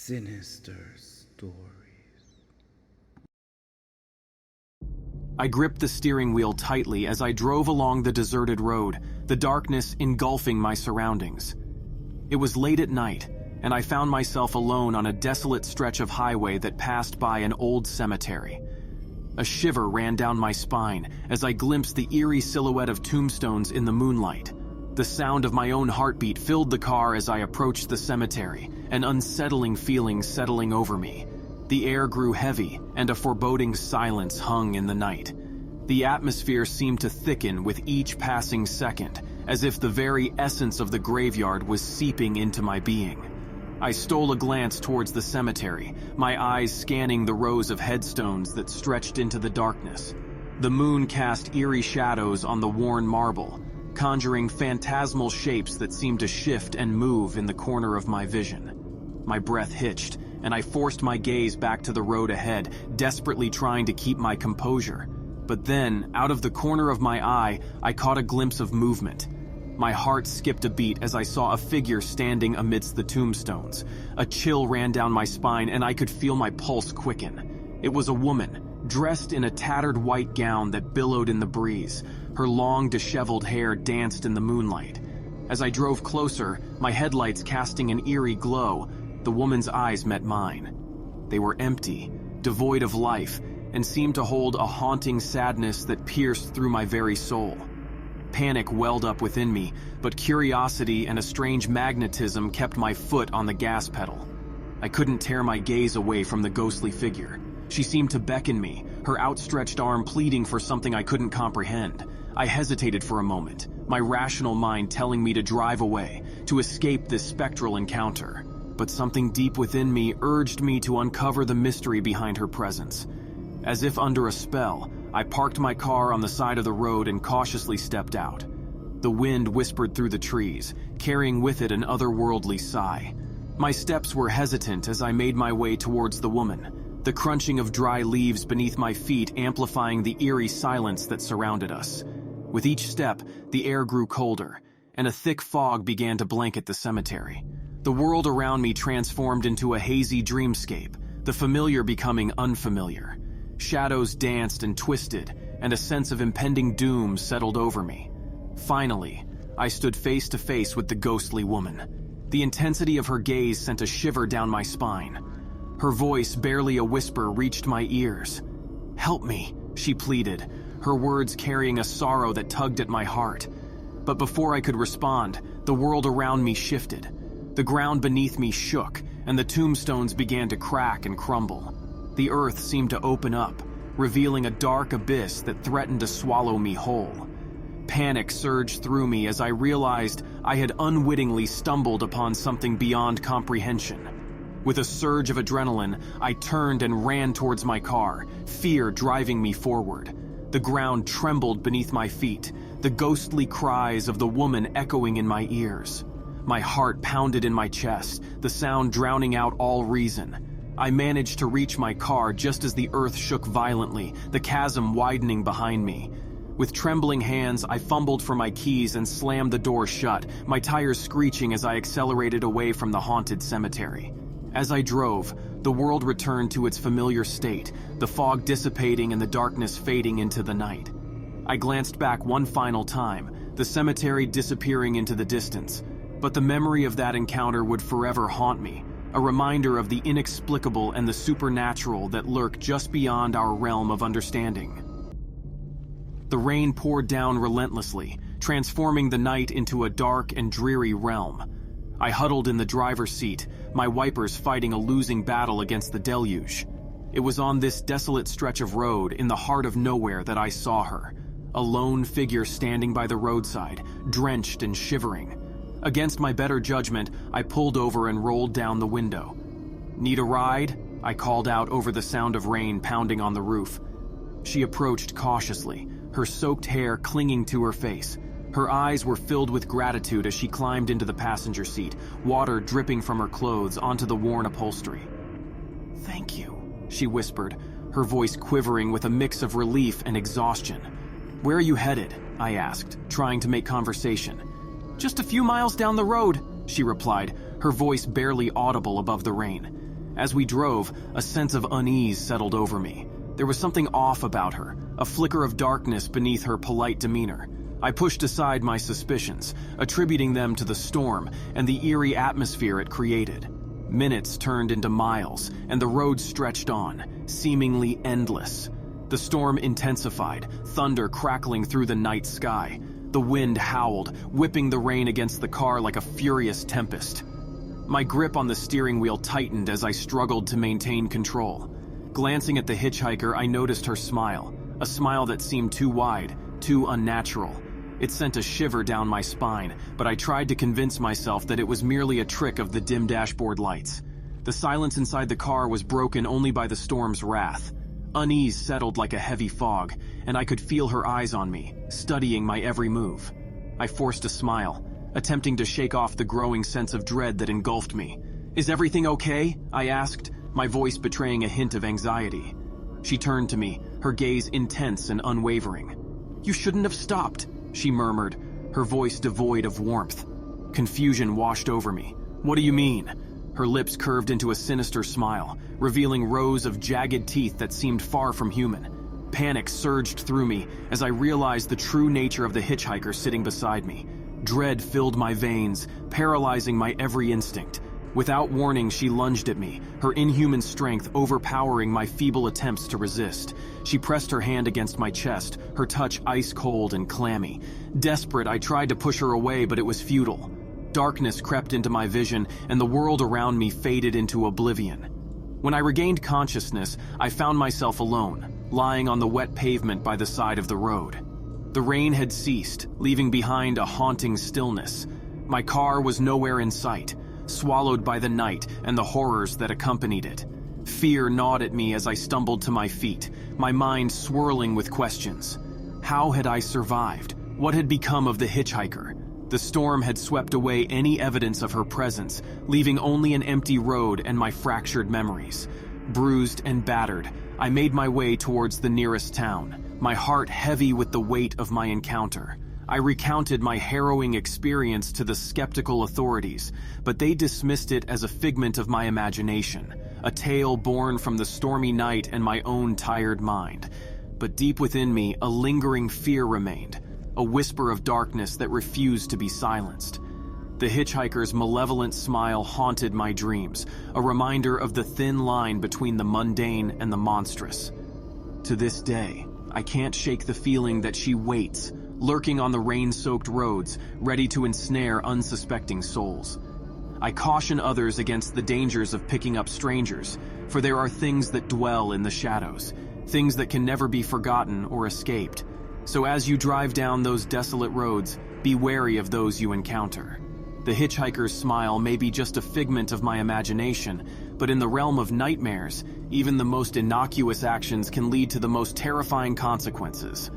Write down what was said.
Sinister stories. I gripped the steering wheel tightly as I drove along the deserted road, the darkness engulfing my surroundings. It was late at night, and I found myself alone on a desolate stretch of highway that passed by an old cemetery. A shiver ran down my spine as I glimpsed the eerie silhouette of tombstones in the moonlight. The sound of my own heartbeat filled the car as I approached the cemetery, an unsettling feeling settling over me. The air grew heavy, and a foreboding silence hung in the night. The atmosphere seemed to thicken with each passing second, as if the very essence of the graveyard was seeping into my being. I stole a glance towards the cemetery, my eyes scanning the rows of headstones that stretched into the darkness. The moon cast eerie shadows on the worn marble, conjuring phantasmal shapes that seemed to shift and move in the corner of my vision. My breath hitched, and I forced my gaze back to the road ahead, desperately trying to keep my composure. But then, out of the corner of my eye, I caught a glimpse of movement. My heart skipped a beat as I saw a figure standing amidst the tombstones. A chill ran down my spine, and I could feel my pulse quicken. It was a woman, dressed in a tattered white gown that billowed in the breeze. Her long, disheveled hair danced in the moonlight. As I drove closer, my headlights casting an eerie glow, the woman's eyes met mine. They were empty, devoid of life, and seemed to hold a haunting sadness that pierced through my very soul. Panic welled up within me, but curiosity and a strange magnetism kept my foot on the gas pedal. I couldn't tear my gaze away from the ghostly figure. She seemed to beckon me, her outstretched arm pleading for something I couldn't comprehend. I hesitated for a moment, my rational mind telling me to drive away, to escape this spectral encounter. But something deep within me urged me to uncover the mystery behind her presence. As if under a spell, I parked my car on the side of the road and cautiously stepped out. The wind whispered through the trees, carrying with it an otherworldly sigh. My steps were hesitant as I made my way towards the woman, the crunching of dry leaves beneath my feet amplifying the eerie silence that surrounded us. With each step, the air grew colder, and a thick fog began to blanket the cemetery. The world around me transformed into a hazy dreamscape, the familiar becoming unfamiliar. Shadows danced and twisted, and a sense of impending doom settled over me. Finally, I stood face to face with the ghostly woman. The intensity of her gaze sent a shiver down my spine. Her voice, barely a whisper, reached my ears. "Help me," she pleaded, her words carrying a sorrow that tugged at my heart. But before I could respond, the world around me shifted. The ground beneath me shook, and the tombstones began to crack and crumble. The earth seemed to open up, revealing a dark abyss that threatened to swallow me whole. Panic surged through me as I realized I had unwittingly stumbled upon something beyond comprehension. With a surge of adrenaline, I turned and ran towards my car, fear driving me forward. The ground trembled beneath my feet, the ghostly cries of the woman echoing in my ears. My heart pounded in my chest, the sound drowning out all reason. I managed to reach my car just as the earth shook violently, the chasm widening behind me. With trembling hands, I fumbled for my keys and slammed the door shut, my tires screeching as I accelerated away from the haunted cemetery. As I drove, the world returned to its familiar state, the fog dissipating and the darkness fading into the night. I glanced back one final time, the cemetery disappearing into the distance. But the memory of that encounter would forever haunt me, a reminder of the inexplicable and the supernatural that lurk just beyond our realm of understanding. The rain poured down relentlessly, transforming the night into a dark and dreary realm. I huddled in the driver's seat, my wipers fighting a losing battle against the deluge. It was on this desolate stretch of road in the heart of nowhere that I saw her, a lone figure standing by the roadside, drenched and shivering. Against my better judgment, I pulled over and rolled down the window. "Need a ride?" I called out over the sound of rain pounding on the roof. She approached cautiously, her soaked hair clinging to her face. Her eyes were filled with gratitude as she climbed into the passenger seat, water dripping from her clothes onto the worn upholstery. "Thank you," she whispered, her voice quivering with a mix of relief and exhaustion. "Where are you headed?" I asked, trying to make conversation. "Just a few miles down the road," she replied, her voice barely audible above the rain. As we drove, a sense of unease settled over me. There was something off about her, a flicker of darkness beneath her polite demeanor. I pushed aside my suspicions, attributing them to the storm and the eerie atmosphere it created. Minutes turned into miles, and the road stretched on, seemingly endless. The storm intensified, thunder crackling through the night sky. The wind howled, whipping the rain against the car like a furious tempest. My grip on the steering wheel tightened as I struggled to maintain control. Glancing at the hitchhiker, I noticed her smile, a smile that seemed too wide, too unnatural. It sent a shiver down my spine, but I tried to convince myself that it was merely a trick of the dim dashboard lights. The silence inside the car was broken only by the storm's wrath. Unease settled like a heavy fog, and I could feel her eyes on me, studying my every move. I forced a smile, attempting to shake off the growing sense of dread that engulfed me. "Is everything okay?" I asked, my voice betraying a hint of anxiety. She turned to me, her gaze intense and unwavering. "You shouldn't have stopped," she murmured, her voice devoid of warmth. Confusion washed over me. "What do you mean?" Her lips curved into a sinister smile, revealing rows of jagged teeth that seemed far from human. Panic surged through me as I realized the true nature of the hitchhiker sitting beside me. Dread filled my veins, paralyzing my every instinct. Without warning, she lunged at me, her inhuman strength overpowering my feeble attempts to resist. She pressed her hand against my chest, her touch ice-cold and clammy. Desperate, I tried to push her away, but it was futile. Darkness crept into my vision, and the world around me faded into oblivion. When I regained consciousness, I found myself alone, lying on the wet pavement by the side of the road. The rain had ceased, leaving behind a haunting stillness. My car was nowhere in sight, swallowed by the night and the horrors that accompanied it. Fear gnawed at me as I stumbled to my feet, my mind swirling with questions. How had I survived? What had become of the hitchhiker? The storm had swept away any evidence of her presence, leaving only an empty road and my fractured memories. Bruised and battered, I made my way towards the nearest town, my heart heavy with the weight of my encounter. I recounted my harrowing experience to the skeptical authorities, but they dismissed it as a figment of my imagination, a tale born from the stormy night and my own tired mind. But deep within me, a lingering fear remained, a whisper of darkness that refused to be silenced. The hitchhiker's malevolent smile haunted my dreams, a reminder of the thin line between the mundane and the monstrous. To this day, I can't shake the feeling that she waits, lurking on the rain-soaked roads, ready to ensnare unsuspecting souls. I caution others against the dangers of picking up strangers, for there are things that dwell in the shadows, things that can never be forgotten or escaped. So as you drive down those desolate roads, be wary of those you encounter. The hitchhiker's smile may be just a figment of my imagination, but in the realm of nightmares, even the most innocuous actions can lead to the most terrifying consequences.